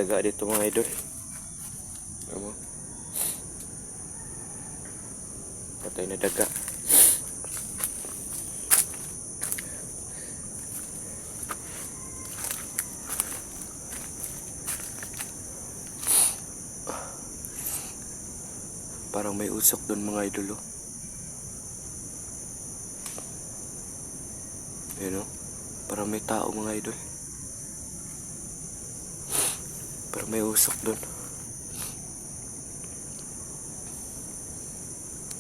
daga dito mga idol. Ano? Patay na daga. Parang may usok doon mga idol. Ayun, parang may tao mga idol. Parang may usok doon.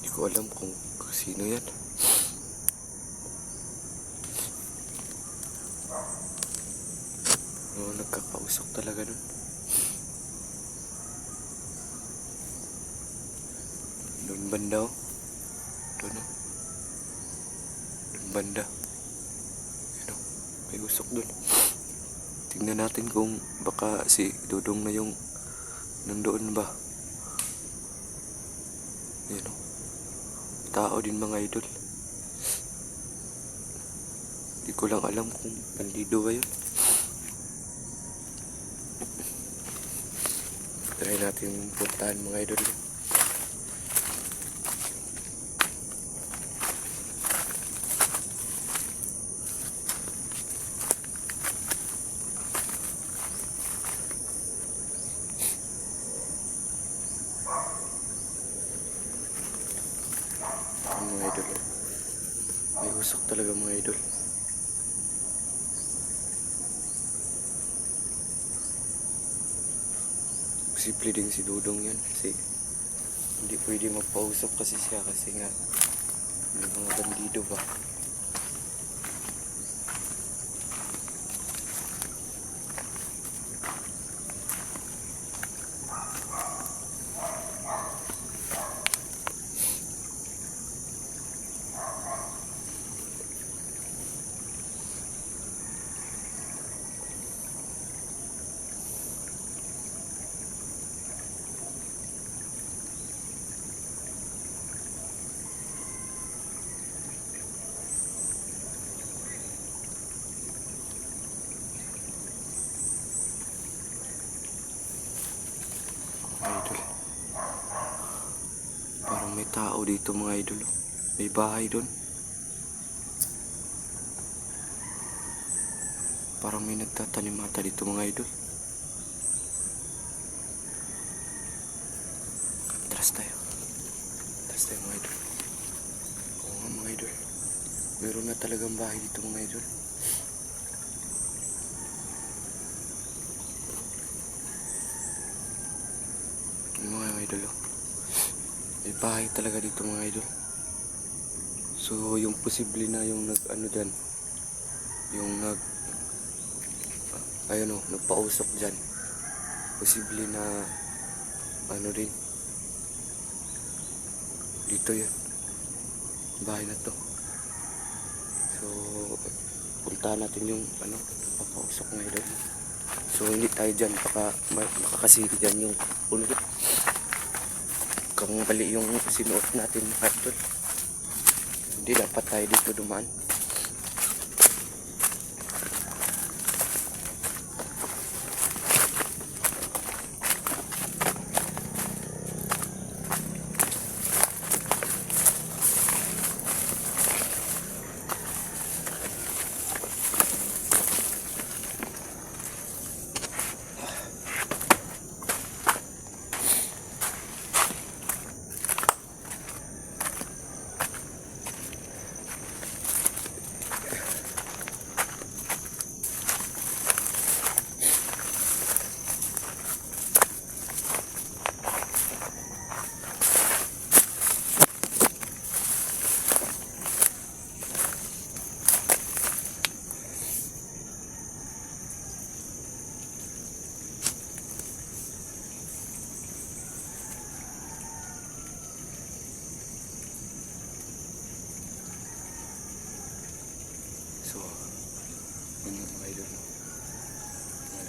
Hindi ko alam kung sino yan. Nagkakausok talaga doon. Doon banda Doon Doon banda. May usok doon. Tingnan natin kung baka si Dudong na yung nandoon ba. Ayan tao din mga idol. Hindi ko lang alam kung bandido ba yun. Try natin puntahan mga idol. Mga idol, may usok talaga mga idol. Posible din si Dudong yan kasi hindi pwede magpausok kasi siya kasi nga may mga bandido ba. Idol, parang may tao dito mga idol. May bahay doon. Parang may nagtatanimata dito mga idol. Tras tayo mga idol. Oo nga mga idol, meron na talagang bahay dito mga idol. Mga idol, may bahay talaga dito mga idol. So yung posible na yung dyan, yung nagpausok dyan, posible na din dito yun, bahay na to. So puntahan natin yung papausok mga idol. So hindi tayo dyan, baka makakasiri dyan yung punit. Kung mali yung sinuot natin mga idol, hindi dapat tayo dito dumaan.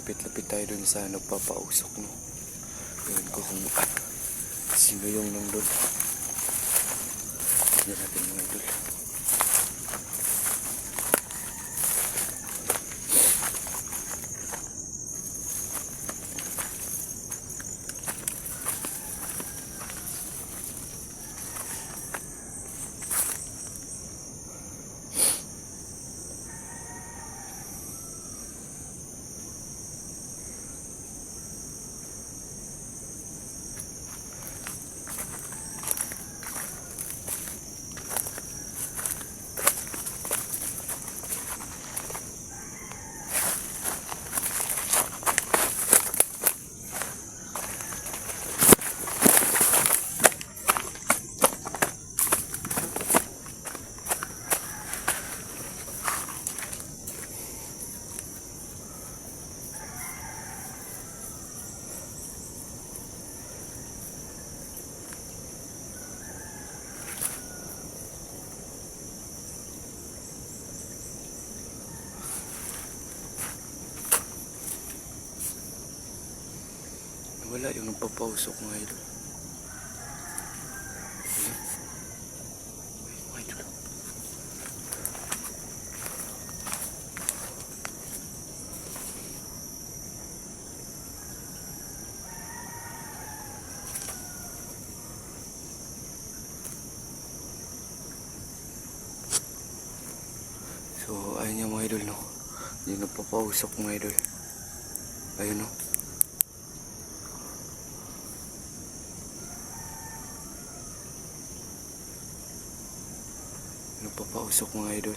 Lapit-lapit tayo dun sa nagpapausok, no? Yun ko kung sino yung nandun. Tignan natin mga idol. Wala yung nagpapausok mga idol. Mga idol. So ayun yung mga idol, no. Yung nagpapausok mga idol. Ayun, no. Nagpapausok mga idol.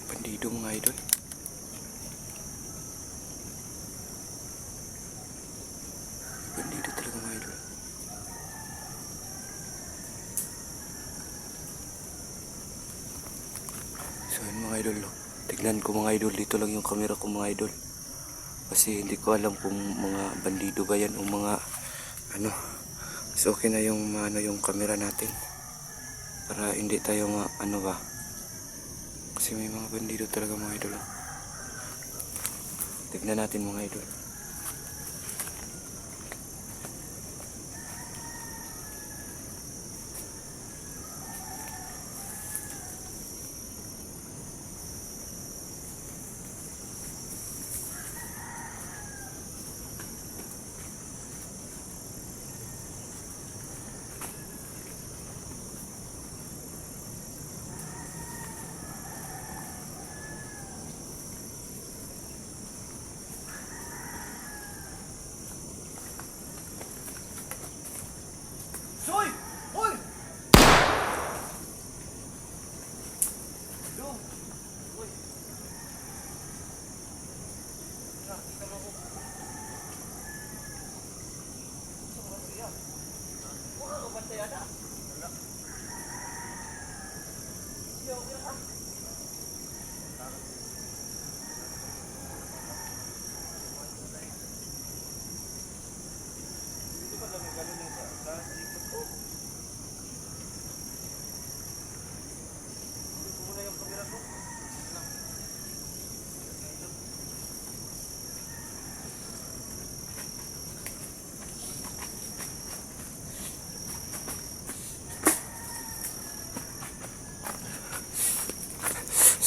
Bandido mga idol. Bandido talaga mga idol. So yun mga idol, no. Tignan ko mga idol, dito lang yung camera ko mga idol. Kasi hindi ko alam kung mga bandido ba yan o mga ano. So okay na yung yung camera natin. Para hindi tayo ano ba. Kasi may mga bandido talaga mga idol. Tignan natin mga idol. Soy! Hoy!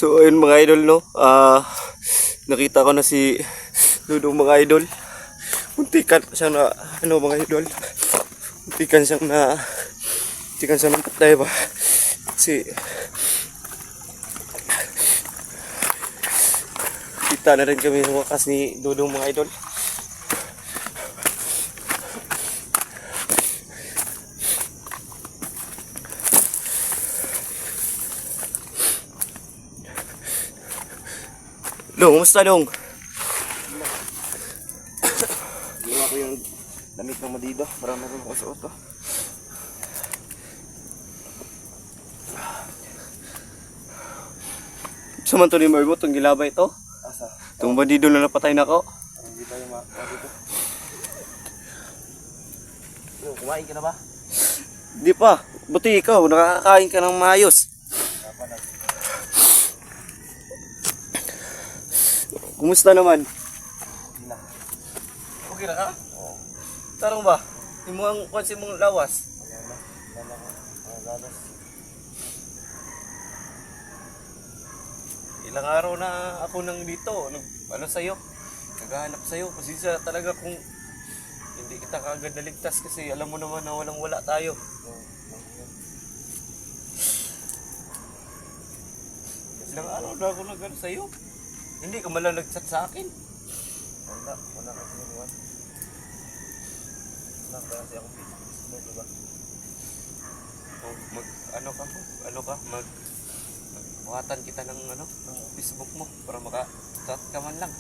So ayun mga idol, no. Nakita ko na si Dudong mga idol. Muntikan siya na mga idol. Muntikan siyang patay ba. Kasi kita na rin kami sa wakas ni Dudong mga idol. Dong, kumusta Dong? Ginawa ko yung damit ng Madiba. Marami rin ako suot ko. Sa man to ni Margo, itong gilabay ito. Asa? Itong bandido na napatay na ko. Hindi tayo dito. Kumain ka na ba? Di pa, buti ikaw, nakakakain ka ng maayos. Kumusta naman? Okay na ka? Oo. Tarong ba? Hindi mo ang kwansi mong lawas. Lalas. Ilang araw na ako nang dito, sa'yo, naghahanap sa'yo. Pasensya talaga kung hindi kita kaagad naligtas kasi alam mo naman na walang wala tayo. Ilang araw na ako naghahanap sa'yo. Hindi ka malang nag-chat sa akin. Wala kasi niliwan. Wala kasi akong Facebook, diba? Buhatan kita ng Facebook mo para maka-chat ka man lang.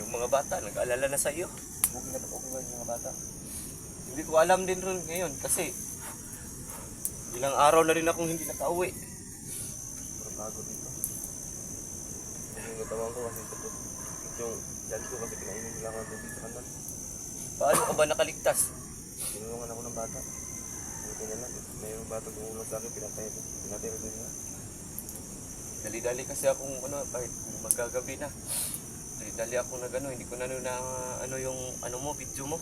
Yung mga bata, nag-alala na sa iyo. Okay na yung mga bata. Hindi ko alam din rin ngayon kasi ilang araw na rin akong hindi nakauwi. Pero bago dito. yung tawang ko kasi tupot. Yung dyan ko kasi pinainin nila ako ng tubig sa kanal. Paano ka ba nakaligtas? Tinulungan ako ng bata. Buti na lang. Mayroong bata tumulong sa akin, pinatay ko nila. Dali-dali kasi akong kahit magagabi na. Dali-dali ako hindi ko na yung video mo.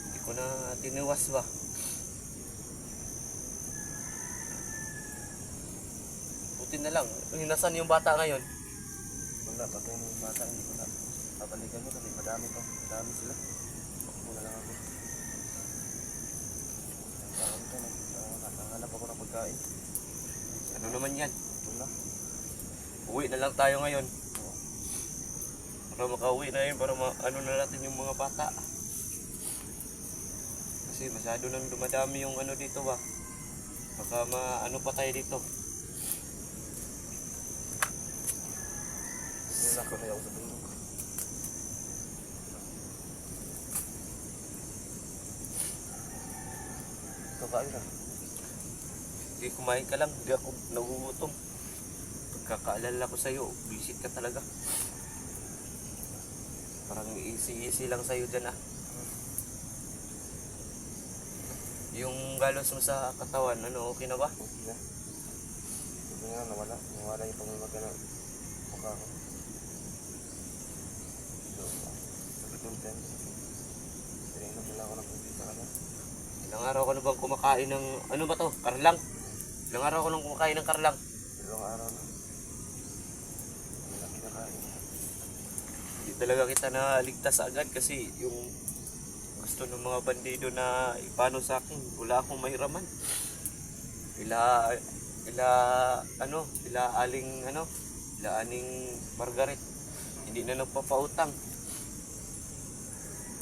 Hindi ko na tiniwas ba. Buti na lang. Nasaan yung bata ngayon? Wala, patay mo yung bata, hindi ko na. Babalikan mo kasi madami to. Madami sila. Ako na lang ako. Nakahanap ako ng pagkain. Ano naman yan? Wala. Uwi na lang tayo ngayon. Para makauwi na yun, para na natin yung mga bata. Kasi masyado nang dumadami yung dito ba. Baka pa tayo dito. Wala ko na ako sa tulog. Kakain ka. Hindi kumain ka lang, hindi ako nagugutom. Pagkakaalala ko sa'yo, visit ka talaga. Parang easy lang sa'yo dyan ah. Yung galos mo sa katawan, okay na ba? Okay na. Hindi nga, nawala. Nawala yung pamamaga ng mukha ko. Sabi ko din. Tinignan nila ako ng tubig sa kanal. Ilang araw ka na bang kumakain ng, ba to? Karlang? Ilang araw ka nang kumakain ng karlang? 2 araw na. Wala kinakain. Hindi talaga kita naligtas agad kasi yung gusto ng mga bandido na ipano sa akin, wala akong mahiraman. Ila aling Margaret, hindi na nagpapautang.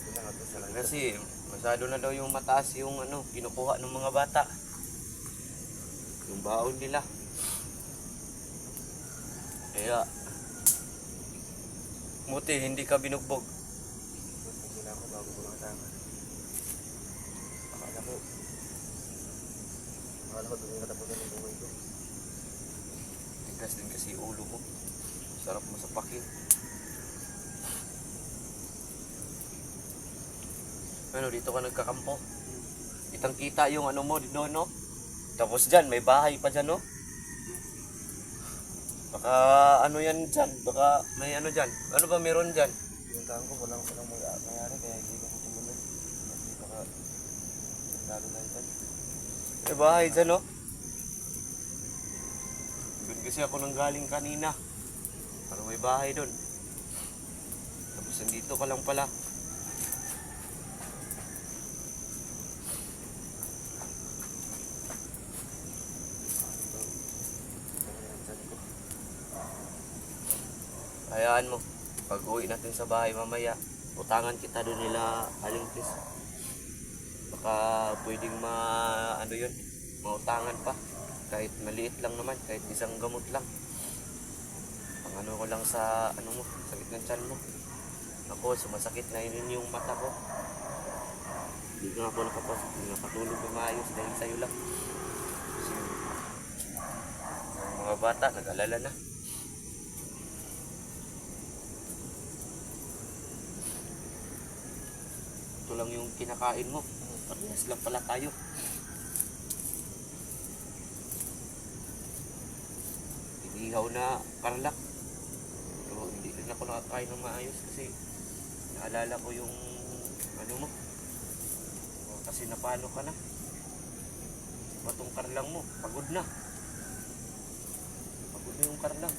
Hindi na nga ito sa langit. Kasi masyado na daw yung mataas yung kinukuha ng mga bata. Yung baon nila. Kaya muti hindi ka binugbog. Hindi na ako bago ko nakatama. Akala ko doon yung katapusan ng buhay ko. Tigas din kasi ulo mo. Sarap mo sa pakin. Dito ka nagkakampo. Kitang kita yung mo dito, no? Tapos dyan, may bahay pa dyan, no? Baka yan dyan? Baka may dyan? Ano ba meron dyan? Pinuntahan ko, walang mayari kaya hindi ko tumuloy. Kasi baka lalo na dyan. May bahay dyan, no? Doon kasi ako nang galing kanina. Parang may bahay doon. Tapos nandito ka lang pala. Hayaan mo, pag uwi natin sa bahay mamaya, utangan kita doon nila Aling Chris. Baka pwedeng mautangan pa. Kahit maliit lang naman, kahit isang gamot lang. Ang ko lang sa sakit ng tiyan mo. Ako, sumasakit na yun yung mata ko. Hindi nga ako nakatulog na maayos dahil sa'yo lang. Kasi yung mga bata, nag-alala na. Ito lang yung kinakain mo. Parehas lang pala tayo. Inihaw na karlak. Pero hindi rin ako nakakain ng maayos kasi naalala ko yung mo. Kasi napano ka na. Batong karlang mo. Pagod na. Pagod na yung karlang.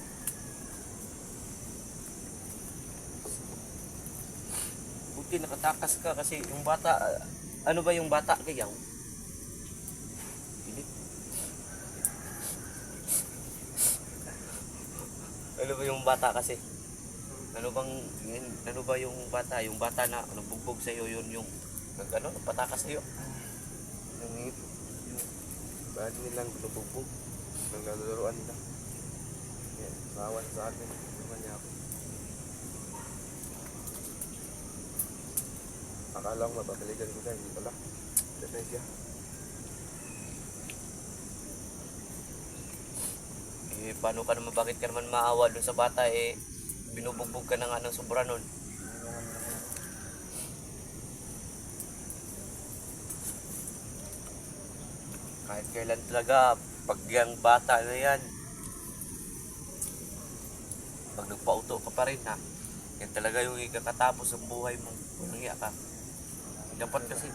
Buti nakatakas ka kasi yung bata, ano ba yung bata kayaw? Hindi. Ano ba yung bata kasi? Ano ba yung bata? Yung bata na bugbog sa iyo yun yung nagpatakas sa iyo. Yung bahagi nilang binubugbog. Nang lalaroan nila. Yan, bawan sa akin. Naman niya ako. Akala ko mapapaligan ko na, hindi pala. Depresya. Eh, paano ka naman, bakit ka naman maawa doon sa bata, eh, binubugbog ka na nga ng sobra nun. Kahit kailan talaga, pag yung bata na yan, pag nagpauto ka pa rin ha, yan talaga yung ikakatapos ng buhay mo. Walang iya ka. Dapat kasi,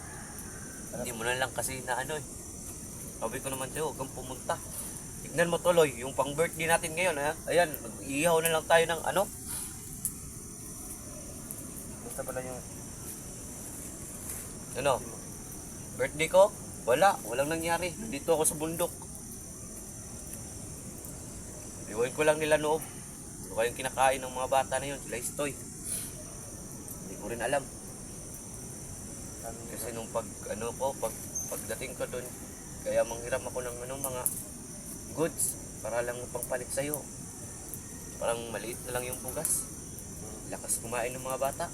hindi mo na lang kasi na ano eh. Sabi ko naman sa'yo, huwag kang pumunta. Tignan mo tuloy, yung pang birthday natin ngayon ha. Ayan, mag-iihaw na lang tayo ng ano. Basta pala yung Ano? Birthday ko? Walang nangyari. Dito ako sa bundok. Iwan ko lang nila noob. Ano kayong kinakain ng mga bata na yun? Sila istoy. Hindi ko rin alam. Kasi nung pagdating ko doon, kaya manghiram ako ng mga goods para lang pangpalit sa'yo. Parang maliit na lang yung bugas. Lakas kumain ng mga bata.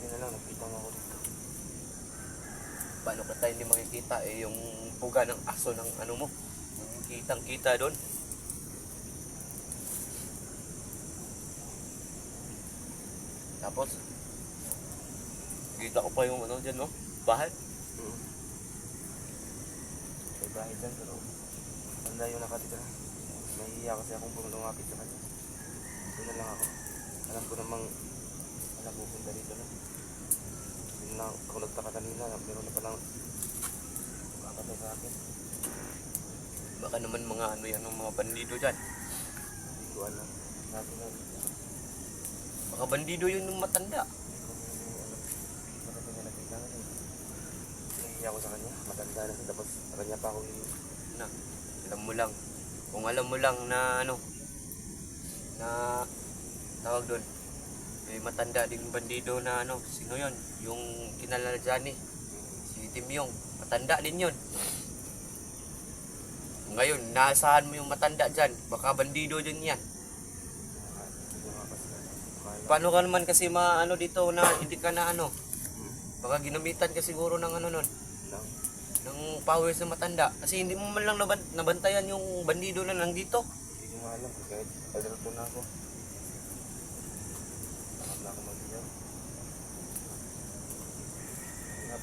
buti na lang nakita mo ako dito. Paano ka tayo hindi makikita eh yung puga ng aso ng ano mo. Yung kitang kita doon. Tapos kita ko pa yung ano dyan no, bahay. May bahay dyan pero tanda yung nakatira. Nahihiya kasi akong lumapit sa kanya. Doon na lang ako. Alam ko namang pupunta dito na. Yun lang ako nagtaka kanina. Meron na palang kakatay sa akin. Baka naman mga ano yan, mga bandido dyan. Hindi ko alam. Sabi na Baka bandido yun yung matanda. Bakit niya nakita nga eh. Nahihiya ako sa kanya. Matanda na siya. Tapos sa kanya pa ako Na, alam mo lang. Kung alam mo lang na ano, na tawag doon, may matanda ding bandido na ano, sino yun? Yung kinalala dyan eh, si Timyong, matanda din yun. Ngayon, naasahan mo yung matanda dyan, baka bandido din yan. Paano ka naman kasi maano dito na hindi ka na ano, baka ginamitan ka siguro ng ano nun, ng powers na matanda. Kasi hindi mo man lang nabantayan yung bandido na nandito. Hindi ko nga alam. Kahit alirto na ako. Takot na ako mag-iyaw. Ingat.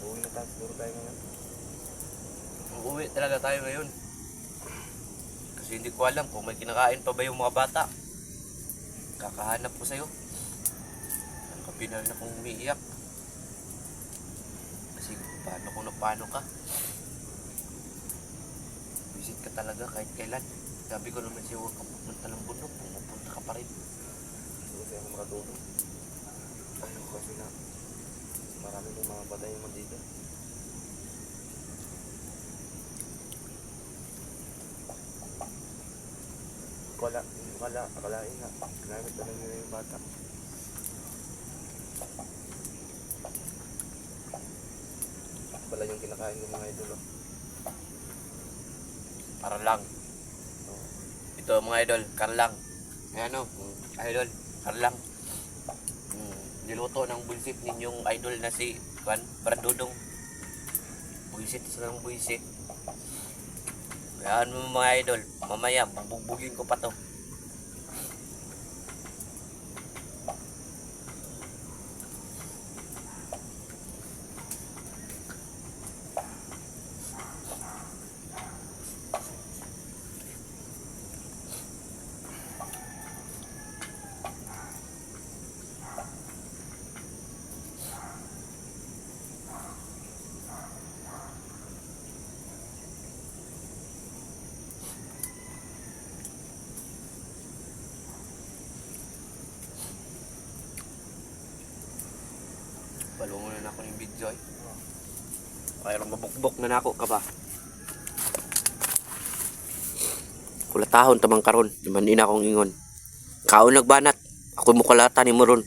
Uwi na tayo. Siguro tayo ngayon. Uuwi talaga tayo ngayon. Kasi hindi ko alam kung may kinakain pa ba yung mga bata. Kakahanap ko sa'yo. Ang kapinal na kong umiiyak. Kasi paano ka. Visit ka talaga kahit kailan. Sabi ko naman sa'yo, huwag kang pupunta ng bundok. Pumupunta ka pa rin. Hindi kasi ako makatulog. Ayaw ko kasi na marami din mga patay yung dito. Akalain na. Ginamit na lang nila yung bata. Pala yung kinakain ng mga idol. Para lang. Ito mga idol, karlang. Ayan o, idol, karlang. Niluto ng buisit ninyong idol na si Brad Dudong. Buisit, isa ng buisit. Ayan mo mga idol, mamaya bubugbugin ko pa to. Balungon na ako ng video ay. Kaya mabukbok na nako ka ba? Kulatahon tamang karon, di man ina akong ingon. Kaon nagbanat, ako mukalata ni mo ron.